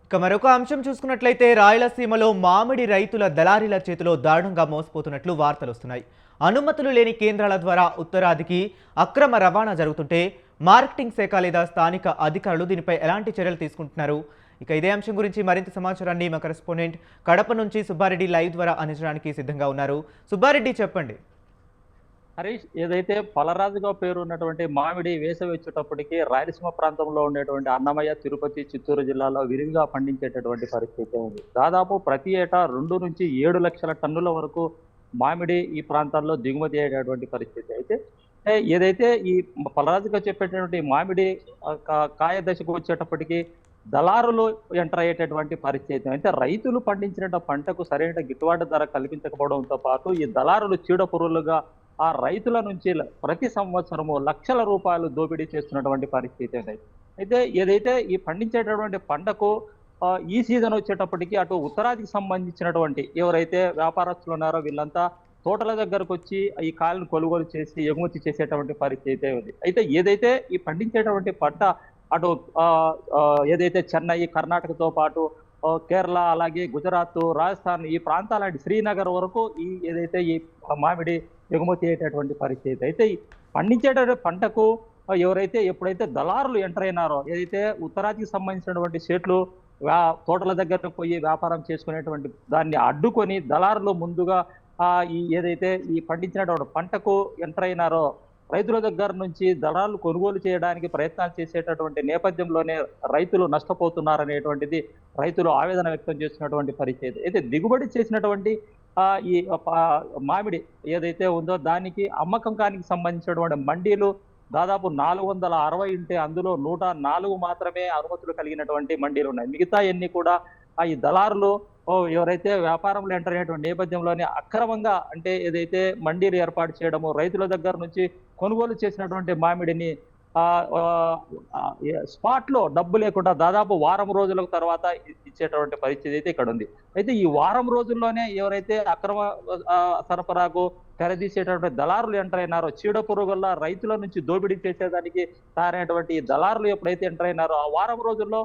ఇక మరొక అంశం చూసుకున్నట్లయితే రాయలసీమలో మామిడి రైతుల దళారీల చేతిలో దారుణంగా మోసపోతున్నట్లు వార్తలు వస్తున్నాయి. అనుమతులు లేని కేంద్రాల ద్వారా ఉత్తరాదికి అక్రమ రవాణా జరుగుతుంటే మార్కెటింగ్ శాఖ లేదా స్థానిక అధికారులు దీనిపై ఎలాంటి చర్యలు తీసుకుంటున్నారు? ఇక ఇదే అంశం గురించి మరింత సమాచారాన్ని మా కరెస్పాండెంట్ కడప నుంచి సుబ్బారెడ్డి లైవ్ ద్వారా అందించడానికి సిద్ధంగా ఉన్నారు. సుబ్బారెడ్డి, చెప్పండి. హరీష్, ఏదైతే పలరాజుగా పేరు ఉన్నటువంటి మామిడి వేసవి వచ్చేటప్పటికి రాయలసీమ ప్రాంతంలో ఉండేటువంటి అన్నమయ్య, తిరుపతి, చిత్తూరు జిల్లాలో విరివిగా పండించేటటువంటి పరిస్థితి ఉంది. దాదాపు ప్రతి ఏటా 2 నుంచి 7 లక్షల టన్నుల వరకు మామిడి ఈ ప్రాంతాల్లో దిగుమతి అయ్యేటటువంటి పరిస్థితి. అయితే ఏదైతే ఈ పలరాజుగా చెప్పేటటువంటి మామిడి కాయ దశకు వచ్చేటప్పటికి దళారులు ఎంటర్ అయ్యేటటువంటి పరిస్థితి. అయితే రైతులు పండించిన పంటకు సరైన గిట్టుబాటు ధర కల్పించకపోవడంతో పాటు ఈ దళారులు చీడ పురుగులుగా ఆ రైతుల నుంచి ప్రతి సంవత్సరము లక్షల రూపాయలు దోపిడీ చేస్తున్నటువంటి పరిస్థితి అనేది. అయితే ఏదైతే ఈ పండించేటటువంటి పంటకు ఈ సీజన్ వచ్చేటప్పటికి అటు ఉత్తరాదికి సంబంధించినటువంటి ఎవరైతే వ్యాపారస్తులు ఉన్నారో వీళ్ళంతా తోటల దగ్గరకు వచ్చి ఈ కాయలను కొనుగోలు చేసి ఎగుమతి చేసేటువంటి పరిస్థితి ఉంది. అయితే ఏదైతే ఈ పండించేటువంటి పంట అటు ఏదైతే చెన్నై, కర్ణాటకతో పాటు కేరళ, అలాగే గుజరాత్, రాజస్థాన్ ఈ ప్రాంతాలంటే శ్రీనగర్ వరకు ఈ ఏదైతే ఈ మామిడి ఎగుమతి అయ్యేటటువంటి పరిస్థితి. అయితే ఈ పండించేటటువంటి పంటకు ఎవరైతే ఎప్పుడైతే దళారులు ఎంటర్ అయినారో, ఏదైతే ఉత్తరాదికి సంబంధించినటువంటి షేట్లు తోటల దగ్గరకు పోయి వ్యాపారం చేసుకునేటువంటి దాన్ని అడ్డుకొని దళారులు ముందుగా ఈ ఏదైతే ఈ పండించినటువంటి పంటకు ఎంటర్ అయినారో రైతుల దగ్గర నుంచి దళారులు కొనుగోలు చేయడానికి ప్రయత్నాలు చేసేటటువంటి నేపథ్యంలోనే రైతులు నష్టపోతున్నారనేటువంటిది రైతులు ఆవేదన వ్యక్తం చేస్తున్నటువంటి పరిస్థితి. అయితే దిగుబడి చేసినటువంటి ఈ మామిడి ఏదైతే ఉందో దానికి అమ్మకంకానికి సంబంధించినటువంటి మండీలు దాదాపు 460 ఉంటే అందులో 104 మాత్రమే అనుమతులు కలిగినటువంటి మండీలు ఉన్నాయి. మిగతా అన్ని కూడా ఈ దళారులు ఎవరైతే వ్యాపారంలో ఎంటర్ అయినటువంటి నేపథ్యంలోనే అక్రమంగా అంటే ఏదైతే మండీలు ఏర్పాటు చేయడము, రైతుల దగ్గర నుంచి కొనుగోలు చేసినటువంటి మామిడిని స్పాట్ లో డబ్బు లేకుండా దాదాపు వారం రోజుల తర్వాత ఇచ్చేటువంటి పరిస్థితి అయితే ఇక్కడ ఉంది. అయితే ఈ వారం రోజుల్లోనే ఎవరైతే అక్రమ సరఫరాకు తెరదీసేటటువంటి దళారులు ఎంటర్ అయినారో, చీడ పురుగుల్లా రైతుల నుంచి దోపిడీ చేసేదానికి తయారైనటువంటి దళారులు ఎప్పుడైతే ఎంటర్ అయినారో ఆ వారం రోజుల్లో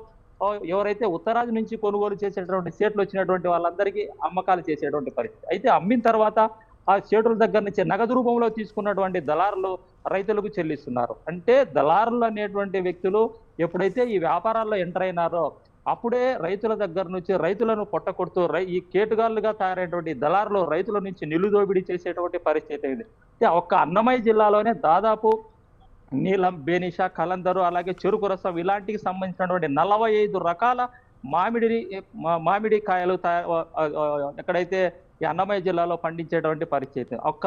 ఎవరైతే ఉత్తరాది నుంచి కొనుగోలు చేసేటువంటి సేట్లు వచ్చినటువంటి వాళ్ళందరికీ అమ్మకాలు చేసేటువంటి పరిస్థితి. అయితే అమ్మిన తర్వాత ఆ సేటుల దగ్గర నుంచి నగదు రూపంలో తీసుకున్నటువంటి దళారులు రైతులకు చెల్లిస్తున్నారు. అంటే దళారులు అనేటువంటి వ్యక్తులు ఎప్పుడైతే ఈ వ్యాపారాల్లో ఎంటర్ అయినారో అప్పుడే రైతుల దగ్గర నుంచి రైతులను పొట్టకొడుతూ ఈ కేటుగాళ్లుగా తయారైనటువంటి దళారులు రైతుల నుంచి నిలుదోబిడి చేసేటువంటి పరిస్థితి అయింది. ఒక్క అన్నమయ్య జిల్లాలోనే దాదాపు నీలం, బేనిష, కలందరు, అలాగే చెరుకు రసం ఇలాంటికి సంబంధించినటువంటి 45 రకాల మామిడి కాయలు ఎక్కడైతే ఈ అన్నమయ్య జిల్లాలో పండించేటువంటి పరిస్థితి. ఒక్క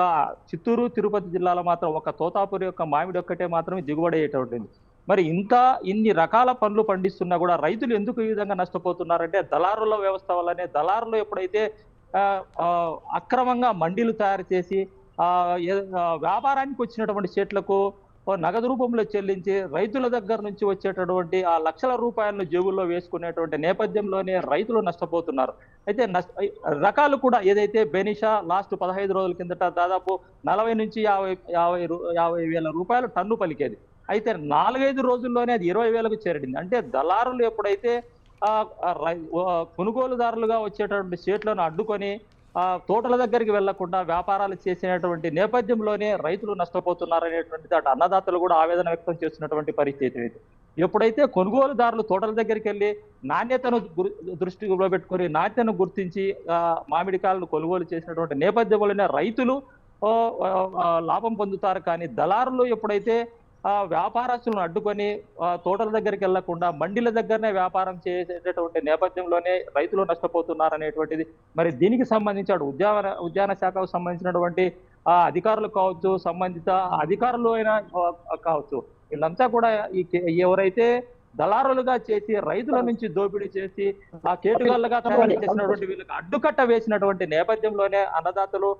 చిత్తూరు, తిరుపతి జిల్లాలో మాత్రం ఒక తోతాపురి యొక్క మామిడి ఒక్కటే మాత్రమే దిగుబడి అయ్యేటువంటిది. మరి ఇన్ని రకాల పండ్లు పండిస్తున్నా కూడా రైతులు ఎందుకు ఈ విధంగా నష్టపోతున్నారంటే దళారుల వ్యవస్థ వల్లనే. దళారులు ఎప్పుడైతే అక్రమంగా మండీలు తయారు చేసి వ్యాపారానికి వచ్చినటువంటి చెట్లకు నగదు రూపంలో చెల్లించి రైతుల దగ్గర నుంచి వచ్చేటటువంటి ఆ లక్షల రూపాయలను జేబుల్లో వేసుకునేటువంటి నేపథ్యంలోనే రైతులు నష్టపోతున్నారు. అయితే రకాలు కూడా ఏదైతే బెనిషా లాస్ట్ 15 రోజుల కిందట దాదాపు 40 నుంచి 50 వేల రూపాయలు టన్ను పలికేది. అయితే 4-5 రోజుల్లోనే అది 20,000కు చేరింది. అంటే దళారులు ఎప్పుడైతే కొనుగోలుదారులుగా వచ్చేటటువంటి షేట్లను అడ్డుకొని తోటల దగ్గరికి వెళ్లకుండా వ్యాపారాలు చేసినటువంటి నేపథ్యంలోనే రైతులు నష్టపోతున్నారనేటువంటిది అటు అన్నదాతలు కూడా ఆవేదన వ్యక్తం చేస్తున్నటువంటి పరిస్థితి. ఎప్పుడైతే కొనుగోలుదారులు తోటల దగ్గరికి వెళ్ళి నాణ్యతను దృష్టిలో పెట్టుకొని నాణ్యతను గుర్తించి మామిడికాయలను కొనుగోలు చేసినటువంటి నేపథ్యంలోనే రైతులు లాభం పొందుతారు. కానీ దళారులు ఎప్పుడైతే వ్యాపారస్తులను అడ్డుకొని తోటల దగ్గరికి వెళ్లకుండా మండీల దగ్గరనే వ్యాపారం చేసేటటువంటి నేపథ్యంలోనే రైతులు నష్టపోతున్నారనేటువంటిది. మరి దీనికి సంబంధించి ఉద్యాన శాఖకు సంబంధించినటువంటి అధికారులు కావచ్చు, సంబంధిత అధికారులు అయినా కావచ్చు, వీళ్ళంతా కూడా ఎవరైతే దళారులుగా చేసి రైతుల నుంచి దోపిడీ చేసి ఆ కేటుగాళ్ళుగా తయారు చేసినటువంటి వీళ్ళకి అడ్డుకట్ట వేసినటువంటి నేపథ్యంలోనే అన్నదాతలు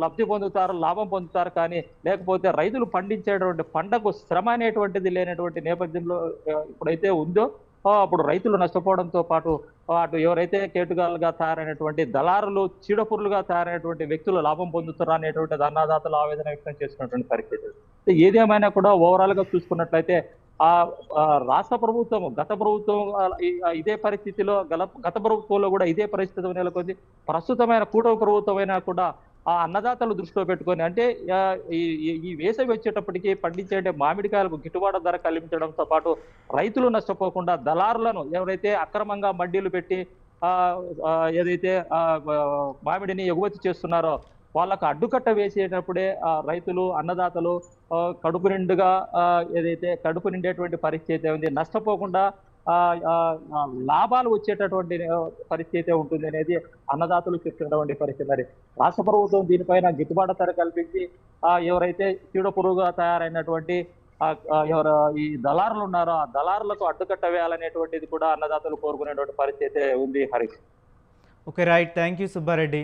లబ్ధి పొందుతారు, లాభం పొందుతారు. కానీ లేకపోతే రైతులు పండించేటువంటి పంటకు శ్రమ అనేటువంటిది లేనటువంటి నేపథ్యంలో ఇప్పుడైతే ఉందో అప్పుడు రైతులు నష్టపోవడంతో పాటు అటు ఎవరైతే కేటుగాళ్ళుగా తయారైనటువంటి దళారులు, చీడపురులుగా తయారైనటువంటి వ్యక్తులు లాభం పొందుతారు అనేటువంటి అన్నదాతలు ఆవేదన వ్యక్తం చేస్తున్నటువంటి పరిస్థితి. ఏదేమైనా కూడా ఓవరాల్ గా చూసుకున్నట్లయితే ఆ రాష్ట్ర ప్రభుత్వం గత ప్రభుత్వం ఇదే పరిస్థితిలో గత ప్రభుత్వంలో కూడా ఇదే పరిస్థితి నెలకొంది. ప్రస్తుతమైన కూటమి ప్రభుత్వం అయినా కూడా ఆ అన్నదాతలు దృష్టిలో పెట్టుకొని అంటే ఈ ఈ ఈ వేసవి వచ్చేటప్పటికి పండించే మామిడికాయలకు గిట్టుబాటు ధర కల్పించడంతో పాటు రైతులు నష్టపోకుండా దళారులను ఎవరైతే అక్రమంగా మడ్డీలు పెట్టి ఏదైతే మామిడిని ఎగుమతి చేస్తున్నారో వాళ్ళకు అడ్డుకట్ట వేసేటప్పుడే రైతులు అన్నదాతలు కడుపు నిండుగా ఏదైతే కడుపు నిండేటువంటి పరిస్థితి ఉంది, నష్టపోకుండా లాభాలు వచ్చేటటువంటి పరిస్థితి ఉంటుంది అనేది అన్నదాతలు చెప్తున్నటువంటి పరిస్థితి. మరి రాష్ట్ర ప్రభుత్వం దీనిపైన గిట్టుబాటు ధర కల్పించి ఎవరైతే చీడ పురుగుగా తయారైనటువంటి ఎవరు ఈ దళారులు ఉన్నారో ఆ దళారులకు అడ్డుకట్ట వేయాలనేటువంటిది కూడా అన్నదాతలు కోరుకునేటువంటి పరిస్థితి ఉంది Harish. Okay right, thank you Subbareddy.